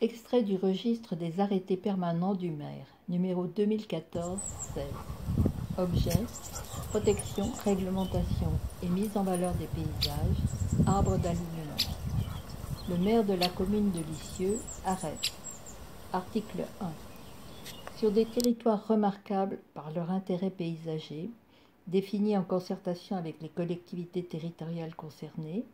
Extrait du registre des arrêtés permanents du maire, numéro 2014-16. Objet, protection, réglementation et mise en valeur des paysages, arbres d'alignement. Le maire de la commune de Lisieux arrête. Article 1. Sur des territoires remarquables par leur intérêt paysager, définis en concertation avec les collectivités territoriales concernées,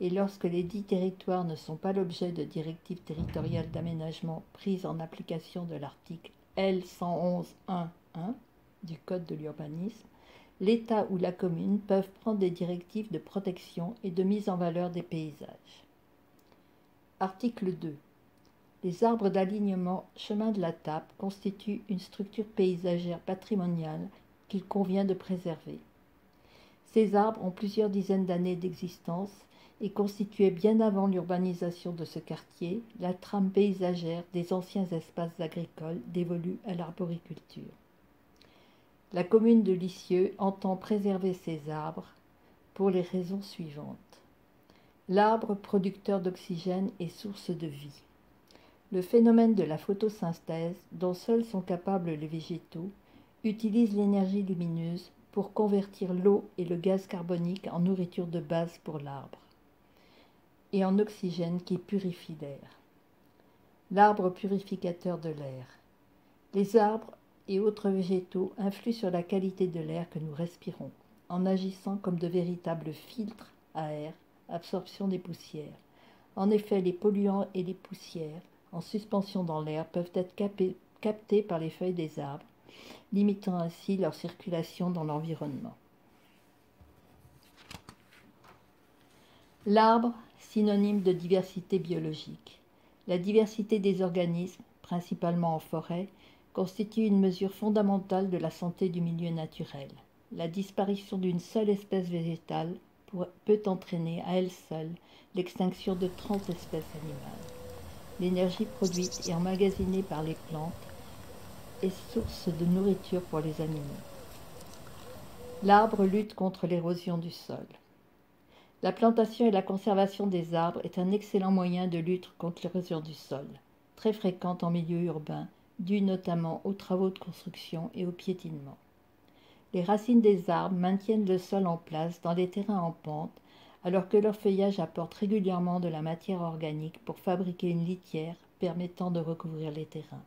et lorsque les dits territoires ne sont pas l'objet de directives territoriales d'aménagement prises en application de l'article L 111.1.1 du Code de l'urbanisme, l'État ou la commune peuvent prendre des directives de protection et de mise en valeur des paysages. Article 2. Les arbres d'alignement chemin de la Tappe constituent une structure paysagère patrimoniale qu'il convient de préserver. Ces arbres ont plusieurs dizaines d'années d'existence et constituaient bien avant l'urbanisation de ce quartier la trame paysagère des anciens espaces agricoles dévolus à l'arboriculture. La commune de Lisieux entend préserver ces arbres pour les raisons suivantes. L'arbre, producteur d'oxygène et source de vie. Le phénomène de la photosynthèse, dont seuls sont capables les végétaux, utilise l'énergie lumineuse pour convertir l'eau et le gaz carbonique en nourriture de base pour l'arbre et en oxygène qui purifie l'air. L'arbre purificateur de l'air. Les arbres et autres végétaux influent sur la qualité de l'air que nous respirons, en agissant comme de véritables filtres à air, absorption des poussières. En effet, les polluants et les poussières, en suspension dans l'air, peuvent être captés par les feuilles des arbres, limitant ainsi leur circulation dans l'environnement. L'arbre, synonyme de diversité biologique. La diversité des organismes, principalement en forêt, constitue une mesure fondamentale de la santé du milieu naturel. La disparition d'une seule espèce végétale peut entraîner à elle seule l'extinction de 30 espèces animales. L'énergie produite et emmagasinée par les plantes est source de nourriture pour les animaux. L'arbre lutte contre l'érosion du sol. La plantation et la conservation des arbres est un excellent moyen de lutte contre l'érosion du sol, très fréquente en milieu urbain, due notamment aux travaux de construction et au piétinement. Les racines des arbres maintiennent le sol en place dans les terrains en pente, alors que leur feuillage apporte régulièrement de la matière organique pour fabriquer une litière permettant de recouvrir les terrains.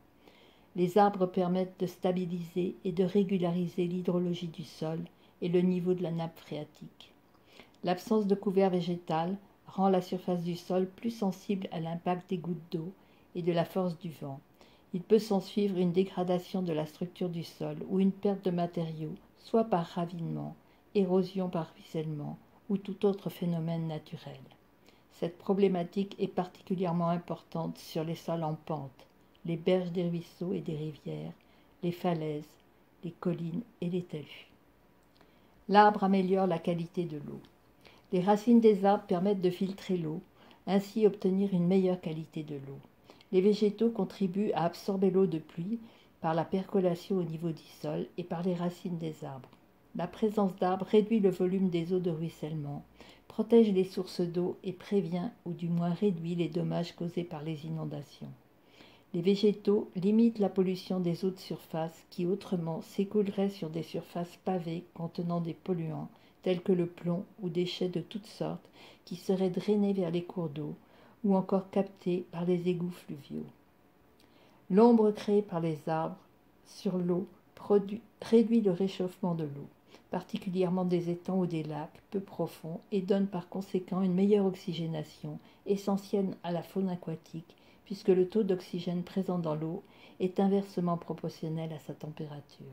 Les arbres permettent de stabiliser et de régulariser l'hydrologie du sol et le niveau de la nappe phréatique. L'absence de couvert végétal rend la surface du sol plus sensible à l'impact des gouttes d'eau et de la force du vent. Il peut s'ensuivre une dégradation de la structure du sol ou une perte de matériaux, soit par ravinement, érosion par ruissellement ou tout autre phénomène naturel. Cette problématique est particulièrement importante sur les sols en pente, les berges des ruisseaux et des rivières, les falaises, les collines et les talus. L'arbre améliore la qualité de l'eau. Les racines des arbres permettent de filtrer l'eau, ainsi obtenir une meilleure qualité de l'eau. Les végétaux contribuent à absorber l'eau de pluie par la percolation au niveau du sol et par les racines des arbres. La présence d'arbres réduit le volume des eaux de ruissellement, protège les sources d'eau et prévient ou du moins réduit les dommages causés par les inondations. Les végétaux limitent la pollution des eaux de surface qui autrement s'écouleraient sur des surfaces pavées contenant des polluants tels que le plomb ou déchets de toutes sortes qui seraient drainés vers les cours d'eau ou encore captés par les égouts fluviaux. L'ombre créée par les arbres sur l'eau réduit le réchauffement de l'eau, particulièrement des étangs ou des lacs peu profonds, et donne par conséquent une meilleure oxygénation, essentielle à la faune aquatique, puisque le taux d'oxygène présent dans l'eau est inversement proportionnel à sa température.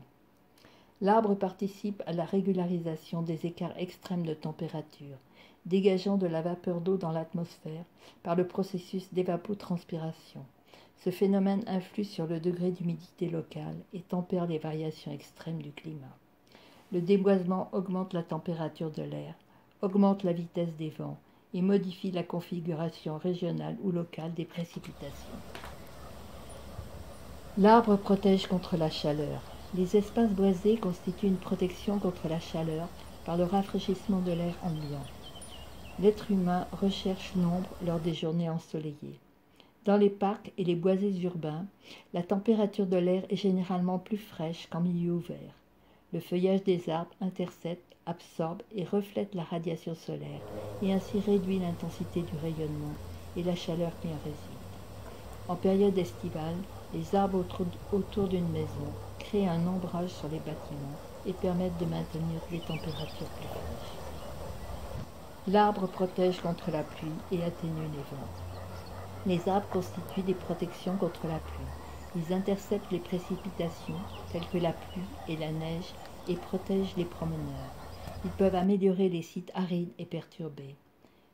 L'arbre participe à la régularisation des écarts extrêmes de température, dégageant de la vapeur d'eau dans l'atmosphère par le processus d'évapotranspiration. Ce phénomène influe sur le degré d'humidité locale et tempère les variations extrêmes du climat. Le déboisement augmente la température de l'air, augmente la vitesse des vents et modifie la configuration régionale ou locale des précipitations. L'arbre protège contre la chaleur. Les espaces boisés constituent une protection contre la chaleur par le rafraîchissement de l'air ambiant. L'être humain recherche l'ombre lors des journées ensoleillées. Dans les parcs et les boisés urbains, la température de l'air est généralement plus fraîche qu'en milieu ouvert. Le feuillage des arbres intercepte, absorbe et reflète la radiation solaire et ainsi réduit l'intensité du rayonnement et la chaleur qui en réside. En période estivale, les arbres autour d'une maison créent un ombrage sur les bâtiments et permettent de maintenir des températures plus fraîches. L'arbre protège contre la pluie et atténue les vents. Les arbres constituent des protections contre la pluie. Ils interceptent les précipitations, telles que la pluie et la neige, et protègent les promeneurs. Ils peuvent améliorer les sites arides et perturbés.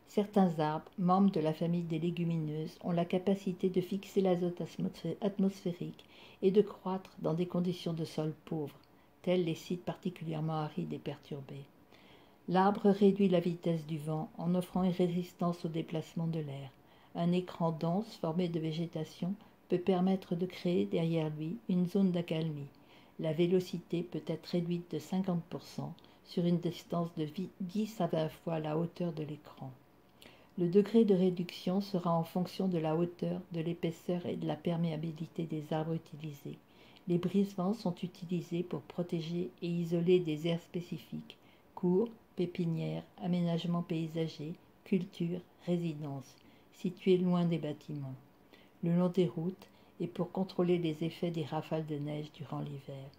Certains arbres, membres de la famille des légumineuses, ont la capacité de fixer l'azote atmosphérique et de croître dans des conditions de sol pauvres, tels les sites particulièrement arides et perturbés. L'arbre réduit la vitesse du vent en offrant une résistance au déplacement de l'air. Un écran dense formé de végétation peut permettre de créer derrière lui une zone d'accalmie. La vélocité peut être réduite de 50% sur une distance de 10 à 20 fois la hauteur de l'écran. Le degré de réduction sera en fonction de la hauteur, de l'épaisseur et de la perméabilité des arbres utilisés. Les brise-vents sont utilisés pour protéger et isoler des aires spécifiques, cours, pépinières, aménagements paysagers, cultures, résidences, situées loin des bâtiments, le long des routes et pour contrôler les effets des rafales de neige durant l'hiver.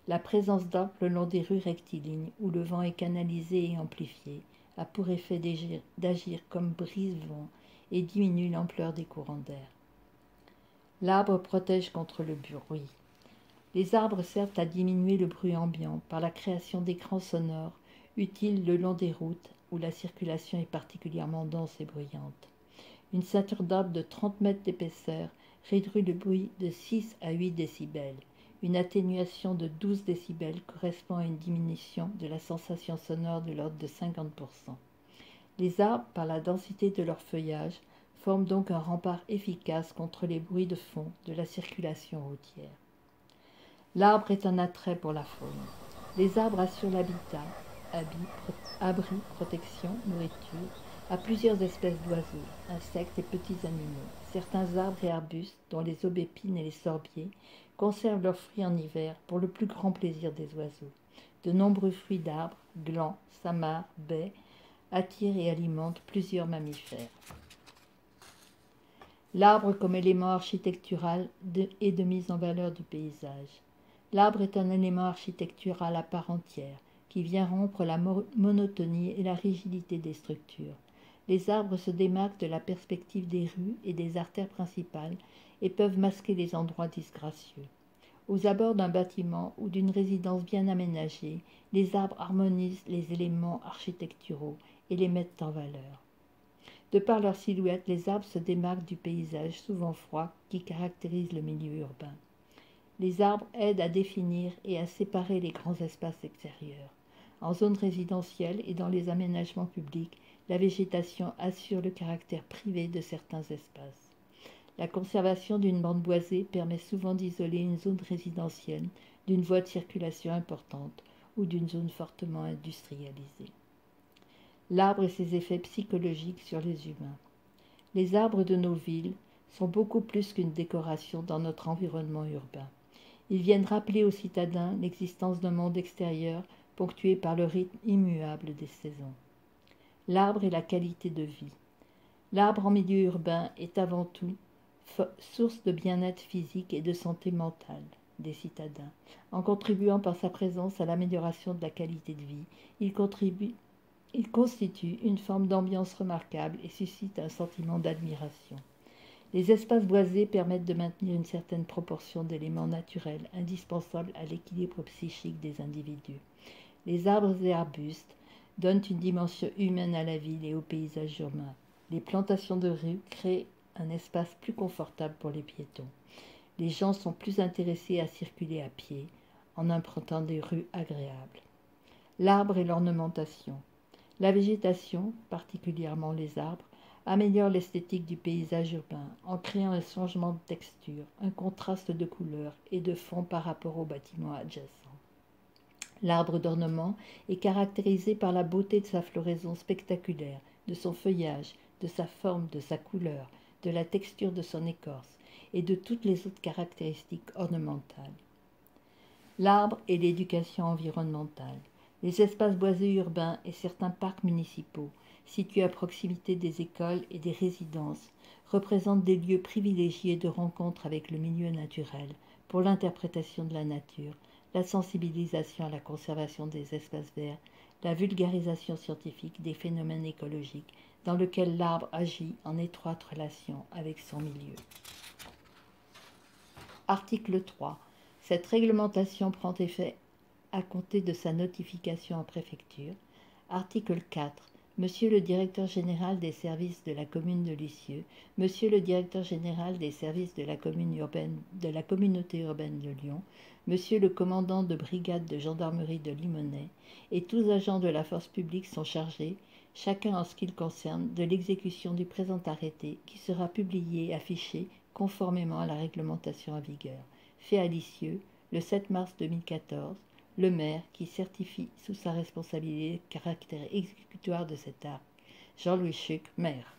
La présence d'arbres le long des rues rectilignes où le vent est canalisé et amplifié a pour effet d'agir comme brise-vent et diminue l'ampleur des courants d'air. L'arbre protège contre le bruit. Les arbres servent à diminuer le bruit ambiant par la création d'écrans sonores utiles le long des routes où la circulation est particulièrement dense et bruyante. Une ceinture d'arbres de 30 mètres d'épaisseur réduit le bruit de 6 à 8 décibels. Une atténuation de 12 décibels correspond à une diminution de la sensation sonore de l'ordre de 50%. Les arbres, par la densité de leur feuillage, forment donc un rempart efficace contre les bruits de fond de la circulation routière. L'arbre est un attrait pour la faune. Les arbres assurent l'habitat, abri, protection, nourriture, à plusieurs espèces d'oiseaux, insectes et petits animaux. Certains arbres et arbustes, dont les aubépines et les sorbiers, conservent leurs fruits en hiver pour le plus grand plaisir des oiseaux. De nombreux fruits d'arbres, glands, samars, baies, attirent et alimentent plusieurs mammifères. L'arbre comme élément architectural et de mise en valeur du paysage. L'arbre est un élément architectural à part entière, qui vient rompre la monotonie et la rigidité des structures. Les arbres se démarquent de la perspective des rues et des artères principales et peuvent masquer les endroits disgracieux. Aux abords d'un bâtiment ou d'une résidence bien aménagée, les arbres harmonisent les éléments architecturaux et les mettent en valeur. De par leur silhouette, les arbres se démarquent du paysage souvent froid qui caractérise le milieu urbain. Les arbres aident à définir et à séparer les grands espaces extérieurs. En zone résidentielle et dans les aménagements publics, la végétation assure le caractère privé de certains espaces. La conservation d'une bande boisée permet souvent d'isoler une zone résidentielle d'une voie de circulation importante ou d'une zone fortement industrialisée. L'arbre et ses effets psychologiques sur les humains. Les arbres de nos villes sont beaucoup plus qu'une décoration dans notre environnement urbain. Ils viennent rappeler aux citadins l'existence d'un monde extérieur ponctué par le rythme immuable des saisons. L'arbre et la qualité de vie. L'arbre en milieu urbain est avant tout source de bien-être physique et de santé mentale des citadins. En contribuant par sa présence à l'amélioration de la qualité de vie, il constitue une forme d'ambiance remarquable et suscite un sentiment d'admiration. Les espaces boisés permettent de maintenir une certaine proportion d'éléments naturels indispensables à l'équilibre psychique des individus. Les arbres et arbustes donnent une dimension humaine à la ville et au paysage urbain. Les plantations de rues créent un espace plus confortable pour les piétons. Les gens sont plus intéressés à circuler à pied en empruntant des rues agréables. L'arbre et l'ornementation. La végétation, particulièrement les arbres, améliore l'esthétique du paysage urbain en créant un changement de texture, un contraste de couleurs et de fond par rapport aux bâtiments adjacents. L'arbre d'ornement est caractérisé par la beauté de sa floraison spectaculaire, de son feuillage, de sa forme, de sa couleur, de la texture de son écorce et de toutes les autres caractéristiques ornementales. L'arbre et l'éducation environnementale. Les espaces boisés urbains et certains parcs municipaux, situés à proximité des écoles et des résidences, représentent des lieux privilégiés de rencontre avec le milieu naturel, pour l'interprétation de la nature, la sensibilisation à la conservation des espaces verts, la vulgarisation scientifique des phénomènes écologiques, dans lequel l'arbre agit en étroite relation avec son milieu. Article 3. Cette réglementation prend effet à compter de sa notification en préfecture. Article 4. Monsieur le directeur général des services de la commune de Lisieux, Monsieur le directeur général des services de la communauté urbaine de Lyon, Monsieur le commandant de brigade de gendarmerie de Limonest et tous agents de la force publique sont chargés, chacun en ce qui le concerne, de l'exécution du présent arrêté qui sera publié et affiché conformément à la réglementation en vigueur. Fait à Lisieux, le 7 mars 2014, le maire qui certifie sous sa responsabilité le caractère exécutoire de cet acte. Jean-Louis Chuc, maire.